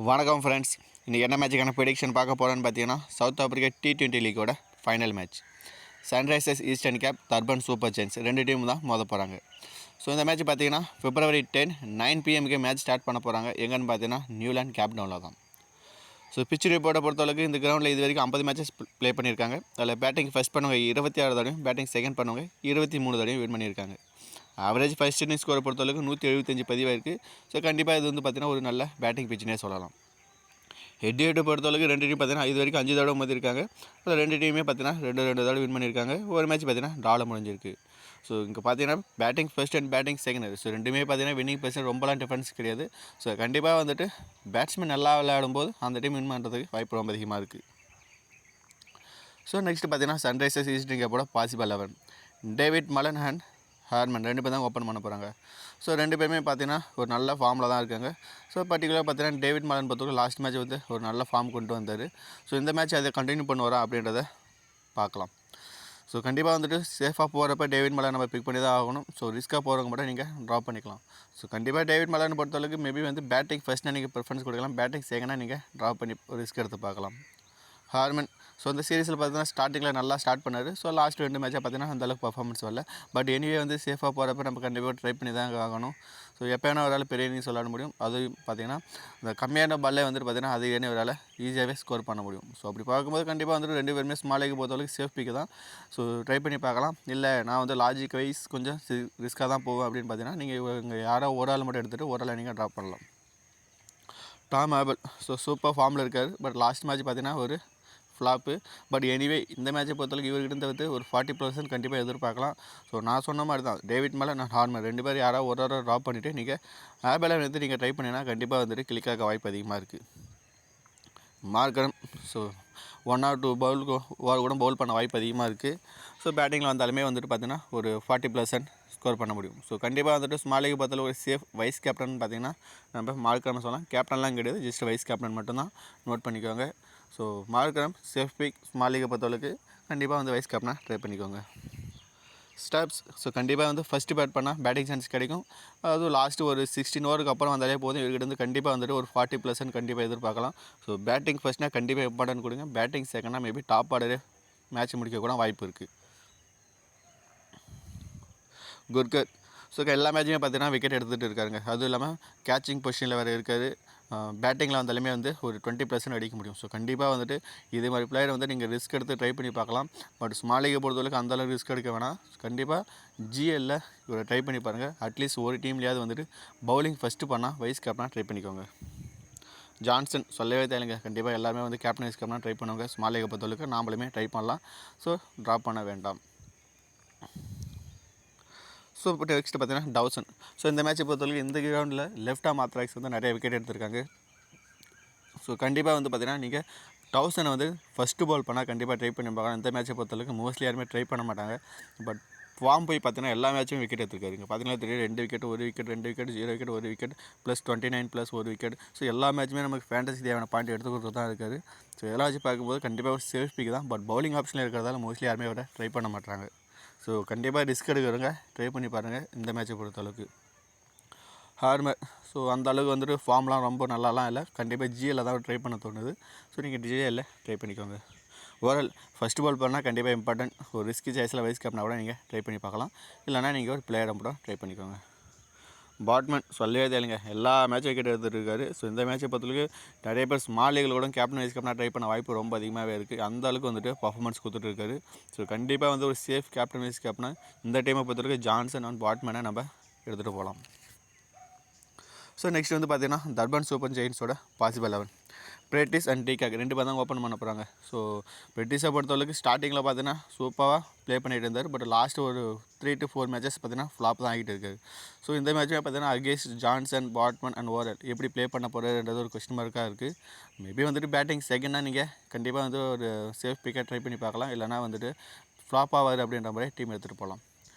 வணக்கம் ஃப்ரெண்ட்ஸ். இன்றைக்கி என்ன மேட்சுக்கான ப்ரெடிக்ஷன் பார்க்க போகிறோன்னு பார்த்தீங்கன்னா, சவுத் ஆப்பிரிக்கா T20 லீக்கோட final match. Sunrisers Eastern Cape, Durban Super Giants 2 team தான் மோத போகிறாங்க. ஸோ இந்த மேட்ச் பார்த்தீங்கன்னா February 10 9 PM மேட்ச் ஸ்டார்ட் பண்ண போகிறாங்க. எங்கன்னு பார்த்தீங்கன்னா நியூலாண்ட் கேப் டவுனில் தான். ஸோ பிச் ரிப்போர்ட்டை பொறுத்தளவுக்கு இந்த கிரௌண்டில் இது வரைக்கும் 50 மேட்சஸ் ப்ளே பண்ணியிருக்காங்க. அதில் பேட்டிங் ஃபஸ்ட் பண்ணவங்க 26 தடவையும், பேட்டிங் செகண்ட் பண்ணவங்க 23 தடவையும் வின் பண்ணியிருக்காங்க. ஆவரேஜ் ஃபர்ஸ்ட் இன்னிங் ஸ்கோரை பொறுத்தளவுக்கு 175 பதிவாயிருக்கு. ஸோ கண்டிப்பாக இது பார்த்தீங்கன்னா ஒரு நல்ல பேட்டிங் பிச்சுனே சொல்லலாம். ஹெட் பொறுத்தளவுக்கு ரெண்டு டீம் பார்த்தீங்கன்னா இது வரைக்கும் 5 தடவை மோதிருக்காங்க. அதில் ரெண்டு டீமே பார்த்தீங்கன்னா ரெண்டு தடவை வின் பண்ணியிருக்காங்க. ஒரு மேட்ச் பார்த்தீங்கன்னா ட்ராவில் முடிஞ்சிருக்கு. ஸோ இங்கே பார்த்தீங்கன்னா batting first and batting second, so ரெண்டுமே பார்த்தீங்கன்னா வின்னிங் பர்சன்ட் ரொம்பலாம் டிஃபரன்ஸ் கிடையாது. ஸோ கண்டிப்பாக பேட்ஸ்மேன் நல்லா விளையாடும்போது அந்த டீம் வின் பண்ணுறதுக்கு வாய்ப்பு ரொம்ப அதிகமாக இருக்குது. ஸோ நெக்ஸ்ட் பார்த்தீங்கன்னா சன்ரைசர்ஸ் ஈஸ்டர்ன் கேப்போட possible 11 David Malan and Harmer 2 பேர் தான் ஓப்பன் பண்ண போகிறாங்க. ஸோ 2 பேருமே பார்த்தீங்கன்னா ஒரு நல்ல ஃபார்மில் தான் இருக்காங்க. ஸோ பர்டிகுலராக பார்த்தீங்கன்னா டேவிட் மலன் பொறுத்தவரைக்கும் லாஸ்ட் மேட்ச் ஒரு நல்ல ஃபார்ம் கொண்டு வந்தார். ஸோ இந்த மேட்ச் அதை கண்டினியூ பண்ணுவாரா அப்படின்றத பார்க்கலாம். ஸோ கண்டிப்பாக சேஃபாக போகிறப்ப டேவிட் மலன் நம்ம பிக் பண்ணி தான் ஆகணும். ஸோ ரிஸ்க்காக போகிறவங்க மட்டும் நீங்கள் ட்ராப் பண்ணிக்கலாம். ஸோ கண்டிப்பாக டேவிட் மலன் பொறுத்தளவுக்கு மேபி பேட்டிங் ஃபஸ்ட்டாக நீங்கள் ப்ரிஃபரன்ஸ் கொடுக்கலாம், பேட்டிங் செகண்டாக நீங்கள் ட்ராப் பண்ணி ரிஸ்க் எடுத்து பார்க்கலாம். ஹார்மன் ஸோ இந்த சீரீஸில் பார்த்தீங்கன்னா ஸ்டார்டிங்கில் நல்லா ஸ்டார்ட் பண்ணார். ஸோ லாஸ்ட் 2 மேட்சாக பார்த்தீங்கன்னா அந்தளவுக்கு பர்ஃபார்மன்ஸ் வரல. பட் எனிவே சேஃபாக போகிறப்ப நம்ம கண்டிப்பாக ட்ரை பண்ணி தான் ஆகணும். ஸோ எப்போயான ஒரு பெரிய இன்னிங்ஸ் விளாட முடியும். அதுவும் பார்த்தீங்கன்னா இந்த கம்மியான பால்லே பார்த்தீங்கன்னா அது என்ன ஒரு ஈஸியாகவே ஸ்கோர் பண்ண முடியும். ஸோ அப்படி பார்க்கும்போது கண்டிப்பாக 2 பேருமே ஸ்மாலேக்கு பொறுத்தவரைக்கும் சேஃப் பிக்கு தான். ஸோ ட்ரை பண்ணி பார்க்கலாம். இல்லை நான் லாஜிக் வைஸ் கொஞ்சம் ரிஸ்க்காக தான் போவேன் அப்படின்னு பார்த்தீங்கன்னா நீங்கள் இங்கே யாரோ ஒரு ஆள் மட்டும் எடுத்துகிட்டு ஒரு ஆளை நீங்கள் ட்ராப் பண்ணலாம். டாம் ஆபல் ஸோ சூப்பர் ஃபார்மில் இருக்கார். பட் லாஸ்ட் மேட்ச் பார்த்தீங்கன்னா ஒரு ஃப்ளாப்பு. பட் எனிவே இந்த மேட்சை பொறுத்தளவுக்கு இவர்கிட்ட ஒரு 40% கண்டிப்பாக எதிர்பார்க்கலாம். ஸோ நான் சொன்ன மாதிரி தான் டேவிட் மேலே நான் ஹார்மன் 2 பேர் யாராவது ஒரு ட்ராப் பண்ணிவிட்டு நீங்கள் ஆபேலை நீங்கள் ட்ரை பண்ணிங்கன்னா கண்டிப்பாக கிளிக்காக வாய்ப்பு அதிகமாக இருக்குது. மார்க்கரம் ஸோ 1 or 2 பவுலுக்கு கூட பவுல் பண்ண வாய்ப்பு அதிகமாக இருக்குது. ஸோ பேட்டிங்கில் வந்தாலுமே பார்த்தீங்கன்னா ஒரு 40% ஸ்கோர் பண்ண முடியும். ஸோ கண்டிப்பாக ஸ்மாலிக்கு பார்த்தாலும் ஒரு சேஃப் வைஸ் கேப்டன் பார்த்தீங்கன்னா நம்ம மார்க்கரம் சொல்லலாம். கேப்டன்லாம் கிடையாது, ஜஸ்ட் வைஸ் கேப்டன் மட்டும்தான் நோட் பண்ணிக்கோங்க. So Markram safe pick. ஸ்மாலிகை பொறுத்தளவுக்கு கண்டிப்பாக வைஸ் கேப்டனாக ட்ரை பண்ணிக்கோங்க. ஸ்டெப்ஸ் ஸோ கண்டிப்பாக ஃபஸ்ட்டு பேட் பண்ணால் பேட்டிங் சான்ஸ் கிடைக்கும். அதுவும் லாஸ்ட்டு ஒரு 16 ஓவருக்கு அப்புறம் வந்தாலே போதும். இவர்கிட்ட கண்டிப்பாக ஒரு 40% கண்டிப்பாக எதிர்பார்க்கலாம். ஸோ பேட்டிங் ஃபஸ்ட்னால் கண்டிப்பாக இம்பார்ட்டன்ட் கொடுங்க. பேட்டிங் செகண்டாக மேபி டாப் ஆர்டரே மேட்ச் முடிக்க கூட வாய்ப்பு இருக்குது. குர்கர் ஸோ எல்லா மேட்சுமே பார்த்தீங்கன்னா விக்கெட் எடுத்துகிட்டு இருக்காருங்க. அதுவும் இல்லாமல் கேச்சிங் பொசிஷனில் வேறு இருக்கார். பேட்டிங்கில் வந்தாலுமே ஒரு 20% அடிக்க முடியும். ஸோ கண்டிப்பாக இதே மாதிரி பிளேயர் நீங்கள் ரிஸ்க் எடுத்து ட்ரை பண்ணி பார்க்கலாம். பட் ஸ்மாலிகை பொறுத்தவரைக்கும் அந்தளவுக்கு ரிஸ்க் எடுக்க வேணாம். கண்டிப்பாக ஜிஎல்ல இவரை ட்ரை பண்ணி பாருங்கள். அட்லீஸ்ட் ஒரு டீம்லேயாவது பவுலிங் ஃபஸ்ட்டு பண்ணால் வைஸ் கேப்டனாக ட்ரை பண்ணிக்கோங்க. ஜான்சன் சொல்லவே தேவைங்க. கண்டிப்பாக எல்லாருமே கேப்டன் வைஸ் கேப்டனாக ட்ரை பண்ணுவாங்க. ஸ்மாலிகை பொறுத்தவரைக்கும் நாமளுமே ட்ரை பண்ணலாம். ஸோ ட்ராப் பண்ண வேண்டாம். ஸோ இப்போ நெக்ஸ்ட் பார்த்தீங்கன்னா டவுசன். ஸோ இந்த மேட்சை பொறுத்தவரைக்கும் இந்த கிரவுண்டில் லெஃப்ட் ஆர்ம் ஆர்த்தடாக்ஸ் நிறைய விக்கெட் எடுத்திருக்காங்க. ஸோ கண்டிப்பாக பார்த்தீங்கன்னா நீங்கள் டவுசனை ஃபஸ்ட்டு பால் பண்ணால் கண்டிப்பாக ட்ரை பண்ணி பார்க்கலாம். இந்த மேட்சை பொறுத்தளவுக்கு மோஸ்ட்லி யாருமே ட்ரை பண்ண மாட்டாங்க. பட் ஃபார்ம் போய் பார்த்தீங்கன்னா எல்லா மேட்சும் விக்கெட் எடுத்துருக்காருங்க. பார்த்தீங்கன்னா தெரியும் 2 wicket 1 wicket 2 wicket 0 wicket 1 wicket plus 29 plus 1 wicket. So எல்லா மேட்சுமே நமக்கு ஃபேண்டசி தேவையான பாயிண்ட் எடுத்து கொடுத்து தான் இருக்காரு. ஸோ இதெல்லாம் வச்சு பார்க்கும்போது கண்டிப்பாக சேஃப் பிக் தான். பட் பவுலிங் ஆப்ஷனில் இருக்கிறதால மோஸ்ட்லி யாருமே அவரை ட்ரை பண்ண மாட்டாங்க. ஸோ கண்டிப்பாக ரிஸ்க் எடுக்கிறவங்க ட்ரை பண்ணி பாருங்கள் இந்த மேட்சை பொறுத்தளவுக்கு. ஹார்மர் ஸோ அந்த அளவுக்கு ஃபார்ம்லாம் ரொம்ப நல்லாலாம் இல்லை. கண்டிப்பாக ஜிஎல்ல தான் ட்ரை பண்ண தோணுது. ஸோ நீங்கள் ஜிஎல்ல ட்ரை பண்ணிக்கோங்க. ஓவரால் ஃபஸ்ட்டு பால் பண்ணால் கண்டிப்பாக இம்பார்ட்டன்ட். ஒரு ரிஸ்க் சாய்ஸில் வைஸ் கேப்னா கூட நீங்கள் ட்ரை பண்ணி பார்க்கலாம். இல்லைனா நீங்கள் ஒரு பிளேயரை கூட ட்ரை பண்ணிக்கோங்க. பாட்மன் சொல்லவே தேவைங்க. எல்லா மேட்சும் விக்கெட் எடுத்துகிட்டு இருக்காரு. ஸோ இந்த மேட்சை பொறுத்தவரைக்கு நிறைய பேர் ஸ்மால் லீகில் கூட கேப்டன் வைஸ் கேப்டனாக ட்ரை பண்ண வாய்ப்பு ரொம்ப அதிகமாகவே இருக்குது. அந்த அளவுக்கு பர்ஃபார்மன்ஸ் கொடுத்துட்டு இருக்காரு. ஸோ கண்டிப்பாக ஒரு சேஃப் கேப்டன் வைஸ் கேப்டனாக இந்த டைமை பொறுத்தவரைக்கும் ஜான்சன் அண்ட் பாட்மனை நம்ம எடுத்துகிட்டு போகலாம். ஸோ நெக்ஸ்ட் பார்த்தீங்கன்னா தர்பன் சூப்பர் ஜெயின்ஸோட பாசிபிள் 11 பிரிட்டிஷ் அண்ட் டிகாக் 2 பேர் தான் ஓப்பன் பண்ண போகிறாங்க. ஸோ பிரிட்டிஷை பொறுத்தவரைக்கு ஸ்டார்டிங்கில் பார்த்தீங்கன்னா சூப்பராக ப்ளே பண்ணிட்டு இருந்தார். பட் லாஸ்ட் ஒரு 3 to 4 மேட்சஸ் பார்த்தீங்கன்னா ஃப்ளாப் தான் ஆகிட்டு இருக்காரு. ஸோ இந்த மேட்சுமே பார்த்தீங்கன்னா அகேன்ஸ்ட் ஜான்சன் பாட்மன் அண்ட் ஓரல் எப்படி ப்ளே பண்ண போகிறதுன்றது ஒரு கொஸ்டின் மார்க்காக இருக்குது. மேபி பேட்டிங் செகண்டாக நீங்கள் கண்டிப்பாக ஒரு சேஃப் பிக்கெட் ட்ரை பண்ணி பார்க்கலாம். இல்லைனா ஃப்ளாப் ஆவார் அப்படின்ற மாதிரி டீம் எடுத்துகிட்டு போகலாம்.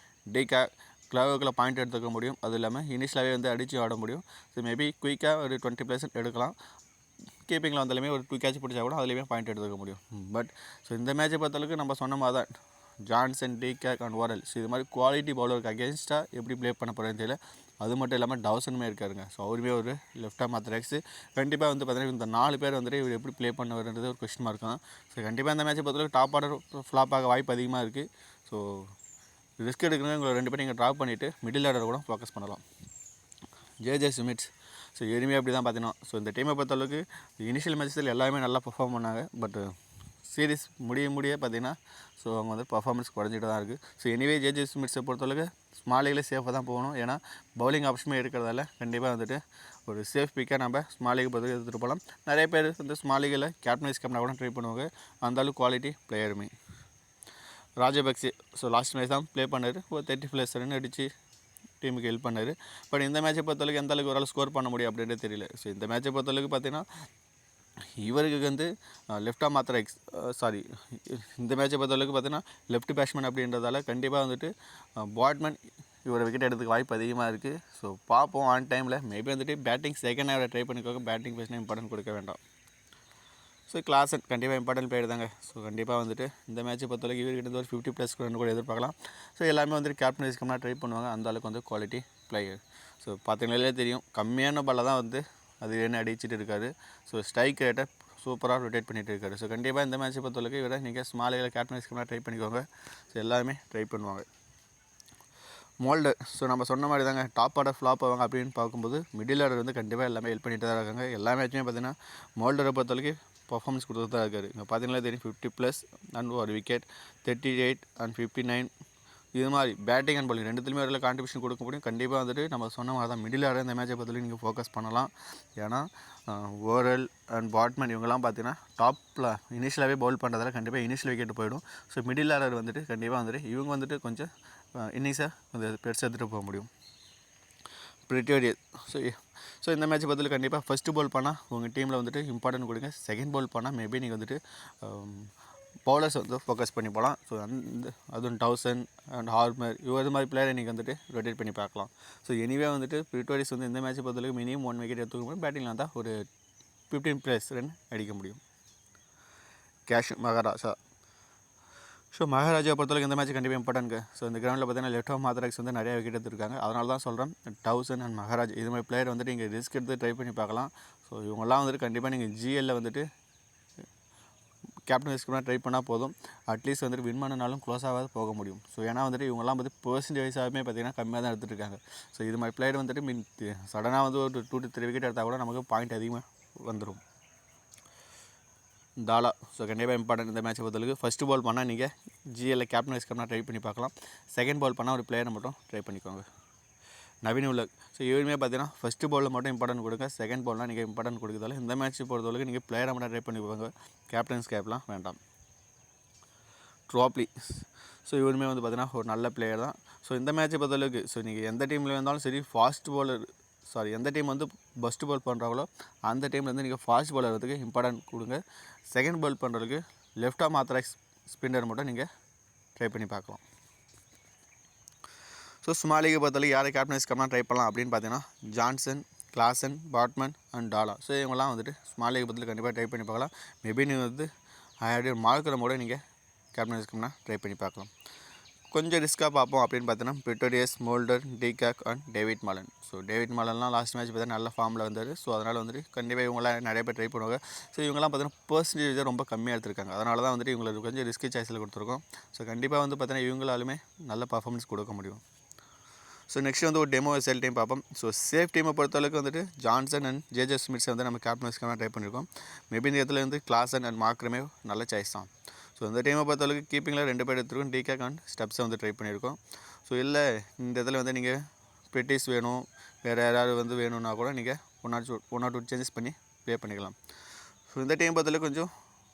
டிகாக் கிளவுக்கில் பாயிண்ட் எடுத்துக்க முடியும். அதுவும் இல்லாமல் இனிஷியலாகவே அடித்து ஆட முடியும். ஸோ மேபி குயிக்காக ஒரு 20% எடுக்கலாம். கீப்பிங்கில் வந்தாலுமே ஒரு 2 கேட்ச் பிடிச்சா கூட அதுலேயுமே பாயிண்ட் எடுத்துக்க முடியும். பட் ஸோ இந்த மேட்சை பொறுத்தளவுக்கு நம்ம சொன்ன மாதிரி தான் Johnson de Kock and oral. So இது மாதிரி குவாலிட்டி பவுலருக்கு அகேன்ஸ்டாக எப்படி ப்ளே பண்ண போகிறேன்னு தெரியல. அது மட்டும் இல்லாமல் டவுசனுமே இருக்காருங்க. ஸோ அவருமே ஒரு லெஃப்ட் ஆர்ம் ஆர்த்தடாக்ஸ். கண்டிப்பாக வந்து பார்த்தீங்கன்னா இந்த 4 பேர் வந்துட்டு இவர் எப்படி ப்ளே பண்ணுவார்ன்றது ஒரு கொஸ்டின் மார்க் தான். ஸோ கண்டிப்பாக இந்த மேட்சை பொறுத்தவரைக்கும் டாப் ஆர்டர் ஃப்ளாப் ஆக வாய்ப்பு அதிகமாக இருக்குது. ஸோ ரிஸ்க் எடுக்கணும், உங்களை 2 பேரும் நீங்கள் ட்ராப் பண்ணிவிட்டு மிடில் ஆர்டர் கூட ஃபோக்கஸ் பண்ணலாம். ஜே ஸ்மித்ஸ் ஸோ எதுவுமே அப்படி தான் பார்த்தீங்கன்னா, ஸோ இந்த டீமை பொறுத்தளவுக்கு இனிஷியல் மேட்சஸில் எல்லாருமே நல்லா பர்ஃபார்ம் பண்ணாங்க. பட் சீரிஸ் முடிய பார்த்தீங்கன்னா ஸோ அவங்க வந்து பர்ஃபார்மன்ஸ் குறைஞ்சிட்டு தான் இருக்குது. ஸோ எனிவே ஜே ஸ்மித்ஸை பொறுத்தளவுக்கு ஸ்மால் லீகில் சேஃபாக தான் போகணும். ஏன்னா பவுலிங் ஆப்ஷனுமே இருக்கிறதால கண்டிப்பாக வந்துட்டு ஒரு சேஃப் பிக்காக நம்ம ஸ்மால் லீக் பொறுத்தவரைக்கும் எடுத்துகிட்டு போகலாம். நிறைய பேர் வந்து ஸ்மால் லீகில் கேப்டன் வைஸ் கேப்டனாக கூட ட்ரை பண்ணுவாங்க. அந்தளவுக்கு குவாலிட்டி பிளேயருமே. ராஜபக்சே ஸோ லாஸ்ட் மேட்ச் தான் ப்ளே பண்ணார். ஒரு 30+ ரன் அடித்து டீமுக்கு ஹெல்ப் பண்ணார். பட் இந்த மேட்சை பொறுத்தளவுக்கு எந்த அளவுக்கு ஒரு ஸ்கோர் பண்ண முடியும் அப்படின்றது தெரியல. ஸோ இந்த மேட்சை பொறுத்தளவுக்கு பார்த்தீங்கன்னா இவருக்கு வந்து லெஃப்ட் ஆர்ம் ஆர்த்தடாக்ஸ் இந்த மேட்சை பொறுத்தளவுக்கு பார்த்தீங்கன்னா லெஃப்ட் பேட்ஸ்மேன் அப்படின்றதால கண்டிப்பாக வந்துட்டு பாட்மேன் இவரை விக்கெட் எடுத்துக்க வாய்ப்பு அதிகமாக இருக்குது. ஸோ பார்ப்போம் ஆன் டைமில். மேபி வந்துட்டு பேட்டிங் செகண்ட் ஹாஃபில் ட்ரை பண்ணிக்கோங்க. பேட்டிங் ஃபர்ஸ்ட் இம்பார்ட்டன்ட் கொடுக்க வேண்டாம். ஸோ கிளாசன் கண்டிப்பாக இம்பார்ட்டன்ட் பிளேயர் தாங்க. ஸோ கண்டிப்பாக வந்துட்டு இந்த மேட்சை பொறுத்தவரைக்கும் இவர்கிட்ட ஒரு 50+ ரன் கூட எதிர்பார்க்கலாம். ஸோ எல்லாமே வந்துட்டு கேப்டன் வைஸ் கேப்டனாக ட்ரை பண்ணுவாங்க. அந்த அளவுக்கு வந்து குவாலிட்டி பிளேயர். ஸோ பார்த்தீங்களே தெரியும், கம்மியான பாலில் தான் வந்து அது என்ன அடிச்சுட்டு இருக்காரு. ஸோ ஸ்ட்ரைக் ரேட்டை சூப்பராக ரொட்டேட் பண்ணிகிட்டு இருக்காரு. ஸோ கண்டிப்பாக இந்த மேட்சை பொறுத்தவரைக்கும் இவரை நீங்கள் ஸ்மால் லீகில் கேப்டன் வைஸ் கேப்டனாக ட்ரை பண்ணிக்கோங்க. ஸோ எல்லாருமே ட்ரை பண்ணுவாங்க. மோல்டர் ஸோ நம்ம சொன்ன மாதிரி தாங்க டாப் ஆர்டர் ஃப்ளாப் ஆவாங்க அப்படின்னு பார்க்கும்போது மிடில் ஆர்டர் வந்து கண்டிப்பாக எல்லாமே ஹெல்ப் பண்ணிட்டு தான் இருக்காங்க. எல்லா மேட்சுமே பார்த்தீங்கன்னா மோல்டரை பொறுத்தவரைக்கும் பர்ஃபார்மன்ஸ் கொடுத்துட்டு தான் இருக்காரு. இங்கே பார்த்தீங்கன்னா தெரியும் 50+ அண்ட் ஒரு விக்கெட் 38 அண்ட் 59. இது மாதிரி பேட்டிங் அண்ட் பாலிங் ரெண்டுத்துலையுமே ஒரு கான்ட்ரிபியூஷன் கொடுக்க முடியும். கண்டிப்பாக வந்துட்டு நம்ம சொன்ன மாதிரி தான் மிடில் ஆர்டர் இந்த மேட்சை பொறுத்தவரைக்கும் நீங்கள் ஃபோக்கஸ் பண்ணலாம். ஏன்னா ஓரல் அண்ட் பாட்மேன் இவங்கெல்லாம் பார்த்தீங்கன்னா டாப்பில் இனிஷியலாகவே பவுல் பண்ணுறதால கண்டிப்பாக இனிஷியல் விக்கெட் போயிடும். ஸோ மிடில் ஆர்டர் வந்துட்டு கண்டிப்பாக வந்துட்டு இவங்க வந்துட்டு கொஞ்சம் இன்னிங்ஸை கொஞ்சம் பெருசாக எடுத்துகிட்டு போக முடியும். பிரிட்டோரியஸ் ஸோ இந்த மேட்சை பொறுத்தவரைக்கும் கண்டிப்பாக ஃபஸ்ட்டு பால் பண்ணால் உங்கள் டீமில் வந்துட்டு இம்பார்ட்டன்ட் கொடுங்க. செகண்ட் பால் பண்ணால் மேபி நீங்கள் வந்துட்டு பவுலர்ஸ் வந்து ஃபோக்கஸ் பண்ணி போகலாம். ஸோ அதுவும் டவுசன் அண்ட் ஹார்மர் இது மாதிரி பிளேயரை நீங்கள் வந்துட்டு ரொட்டேட் பண்ணி பார்க்கலாம். ஸோ எனிவே வந்துட்டு பிரிட்டோரியஸ் வந்து இந்த மேட்சை பொறுத்தவரைக்கும் மினிமம் 1 விக்கெட் எடுத்துக்க முடியும். பேட்டிங்கில் வந்தால் ஒரு 15+ ரன் அடிக்க முடியும். கேஷ் மகாராஜா ஸோ மகாராஜா பொறுத்தவரைக்கும் இந்த மேட்ச் கண்டிப்பாக இம்பார்ட்டன்ட். ஸோ இந்த கிரௌண்டில் பார்த்தீங்கன்னா லெஃப்ட் ஆர்ம் ஆர்த்தடாக்ஸ் வந்து நிறைய விக்கெட் எடுத்துருக்காங்க. அதனால தான் சொல்கிறேன் டவுசன் அண்ட் மகாராஜ் இது மாதிரி பிளேயர் வந்துட்டு நீங்கள் ரிஸ்க் எடுத்து ட்ரை பண்ணி பார்க்கலாம். ஸோ இவங்கெல்லாம் வந்துட்டு கண்டிப்பாக நீங்கள் ஜிஎல்ல வந்துட்டு கேப்டன் வைஸ் கேப்டனாக ட்ரை பண்ணால் போதும். அட்லீஸ்ட் வந்துட்டு வின் பண்ணனாலும் க்ளோஸாக போக முடியும். ஸோ ஏன்னா வந்துட்டு இவங்கெல்லாம் வந்து பெர்சன்டேஜாகவே பார்த்தீங்கன்னா கம்மியாக தான் எடுத்துகிட்டு இருக்காங்க. ஸோ இது மாதிரி பிளேயர் வந்துட்டு சடனாக வந்து ஒரு 2 to 3 விக்கெட் எடுத்தால் கூட நமக்கு பாயிண்ட் அதிகமாக வந்துடும். தாலா ஸோ கண்டிப்பாக இம்பார்ட்டன்ட் இந்த மேட்சை பொறுத்தளவுக்கு. ஃபஸ்ட்டு பால் பண்ணால் நீங்கள் ஜிஎல்ல கேப்டன் வைஸ் கேப்டனாக ட்ரை பண்ணி பார்க்கலாம். செகண்ட் பால் பண்ணால் ஒரு பிளேயரை மட்டும் ட்ரை பண்ணிக்கோங்க. நவீன் உலக் ஸோ இவருமே பார்த்தீங்கன்னா ஃபஸ்ட்டு பாலில் மட்டும் இம்பார்ட்டன்ட் கொடுங்க. செகண்ட் பால்லாம் நீங்கள் இம்பார்ட்டன்ட் கொடுக்குறதால இந்த மேட்ச் பொறுத்தவரைக்கும் நீங்கள் பிளேயரை மட்டும் ட்ரை பண்ணிக்கோங்க. கேப்டன்ஸ் கேப்லாம் வேண்டாம். ட்ராப்லி ஸோ இவருமே வந்து பார்த்தீங்கன்னா ஒரு நல்ல பிளேயர் தான். ஸோ இந்த மேட்சை பொறுத்தளவுக்கு ஸோ நீங்கள் எந்த டீமில் இருந்தாலும் சரி எந்த டீம் வந்து ஃபஸ்ட்டு பால் பண்ணுறாங்களோ அந்த டீமில் வந்து நீங்கள் ஃபாஸ்ட் பால் வரதுக்கு இம்பார்ட்டன்ட் கொடுங்க. செகண்ட் பால் பண்ணுறதுக்கு லெஃப்ட் ஆர்ம் ஆர்த்தடாக்ஸ் ஸ்பின்னர் மட்டும் நீங்கள் ட்ரை பண்ணி பார்க்கலாம். ஸோ ஸ்மால் லீகை பொறுத்தவரைக்கும் யாரை கேப்டன் வைஸ் கேப்டனாக ட்ரை பண்ணலாம் அப்படின்னு பார்த்தீங்கன்னா Jansen, Klaasen, Baartman and Dala. So இவங்கெல்லாம் வந்துட்டு ஸ்மால் லீகை பொறுத்தவரைக்கும் கண்டிப்பாக ட்ரை பண்ணி பார்க்கலாம். மேபி நீங்கள் வந்து மார்க்கரமோட நீங்கள் கேப்டன் வைஸ் கேப்டனாக ட்ரை பண்ணி பார்க்கலாம். கொஞ்சம் ரிஸ்க்காக பார்ப்போம் அப்படின்னு பார்த்தீங்கன்னா Pretorius, Mulder, de Kock and David Malan. So David மாலன்லாம் லாஸ்ட் மேட்ச் பார்த்தீங்கன்னா நல்ல ஃபார்மில் வந்தார். ஸோ அதனால் வந்துட்டு கண்டிப்பாக இவங்களாம் நிறைய பேர் ட்ரை பண்ணுவாங்க. ஸோ இவங்கெல்லாம் பார்த்தீங்கன்னா பெர்சன்டேஜ் ரொம்ப கம்மியாக எடுத்திருக்காங்க. அதனால தான் வந்துட்டு இவங்களுக்கு கொஞ்சம் ரிஸ்கி சாய்ஸில் கொடுத்துருக்கோம். ஸோ கண்டிப்பாக வந்து பார்த்தீங்கன்னா இவங்களாலுமே நல்ல பர்ஃபார்மன்ஸ் கொடுக்க முடியும். ஸோ நெக்ஸ்ட் வந்து ஒரு டெமோ செல் டைம் பார்ப்போம். ஸோ சேஃப் டீமை பொறுத்தளவுக்கு வந்துட்டு ஜான்சன் அண்ட் ஜே ஸ்மித்ஸை வந்து நம்ம கேப்டன் வைஸ் கேப்டனாக ட்ரை பண்ணியிருக்கோம். மேபி இந்த இடத்துல வந்து கிளாசன் அண்ட் மார்க்கரமே நல்ல சாய்ஸ் தான். ஸோ இந்த டீமை பொறுத்தளவுக்கு கீப்பிங்கில் 2 பேர் எடுத்துருக்கோம். டிகாக் அண்ட் ஸ்டெப்ஸை வந்து ட்ரை பண்ணியிருக்கோம். ஸோ இல்லை இந்த இடத்துல வந்து நீங்கள் பிரிட்டிஷ் வேணும், வேறு யாராவது வந்து வேணும்னா கூட நீங்கள் ஒன் ஆர் டூ சேஞ்சஸ் பண்ணி ப்ளே பண்ணிக்கலாம். ஸோ இந்த டீம் பொறுத்தளவுக்கு கொஞ்சம்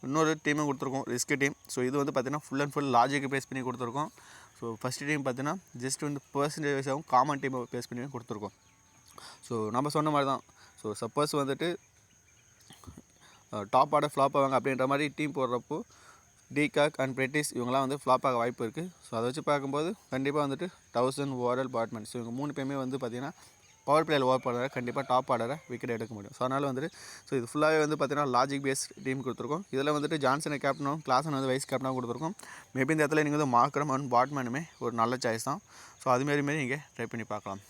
இன்னொரு டீமும் கொடுத்துருக்கோம், ரிஸ்க் டீம். ஸோ இது வந்து பார்த்தீங்கன்னா full and full logic base பண்ணி கொடுத்துருக்கோம். ஸோ ஃபஸ்ட்டு டீம் பார்த்தீங்கன்னா ஜஸ்ட் வந்து பெர்சன்டேஜாகவும் காமன் டீமை பேஸ் பண்ணி கொடுத்துருக்கோம். ஸோ நம்ம சொன்ன மாதிரி தான். ஸோ சப்போஸ் வந்துட்டு டாப் ஆர்டர் ஃப்ளாப் ஆவாங்க அப்படின்ற மாதிரி டீம் போடுறப்போ டிகாக் அண்ட் பிரிட்டிஷ் இவங்களாம் வந்து ஃப்ளாப் ஆக வாய்ப்பு இருக்குது. ஸோ அதை வச்சு பார்க்கும்போது கண்டிப்பாக வந்துட்டு டவுசன், ஓரல், பாட்மன் ஸோ இவங்க 3 பேருமே வந்து பார்த்திங்கன்னா பவர் பிளேயில் ஓவர் பண்ணுற கண்டிப்பாக டாப் ஆர்டரை விக்கெட் எடுக்க முடியும். ஸோ அதனால் வந்துட்டு ஸோ இது ஃபுல்லாகவே வந்து பார்த்தீங்கன்னா லாஜிக் பேஸ் டீம் கொடுத்துருக்கோம். இதில் வந்துட்டு ஜான்சனை கேப்டனும் கிளாசன் வந்து வைஸ் கேப்டனாக கொடுத்துருக்கோம். மேபி இந்த இடத்துல நீங்கள் வந்து மார்க்கரம் அண்ட் பாட்மேனுமே ஒரு நல்ல சாய்ஸ் தான். ஸோ அதுமாரி நீங்கள் ட்ரை பண்ணி பார்க்கலாம்.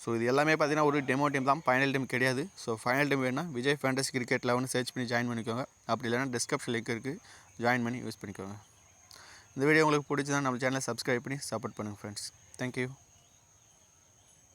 ஸோ இது எல்லாமே பார்த்தீங்கன்னா ஒரு டெமோ டீம் தான், ஃபைனல் டீம் கிடையாது. ஸோ ஃபைனல் டீம் வேணுன்னா விஜய் ஃபேண்டசி கிரிக்கெட் 11 சர்ச் பண்ணி ஜாயின் பண்ணிக்கோங்க. அப்படி இல்லைனா டிஸ்கிரிப்ஷன் லிங்க் இருக்குது, ஜாயின் பண்ணி யூஸ் பண்ணிக்கோங்க. இந்த வீடியோ உங்களுக்கு பிடிச்சதா நம்ம சேனலை சப்ஸ்கிரைப் பண்ணி சப்போர்ட் பண்ணுங்கள் ஃப்ரெண்ட்ஸ். தேங்க்யூ.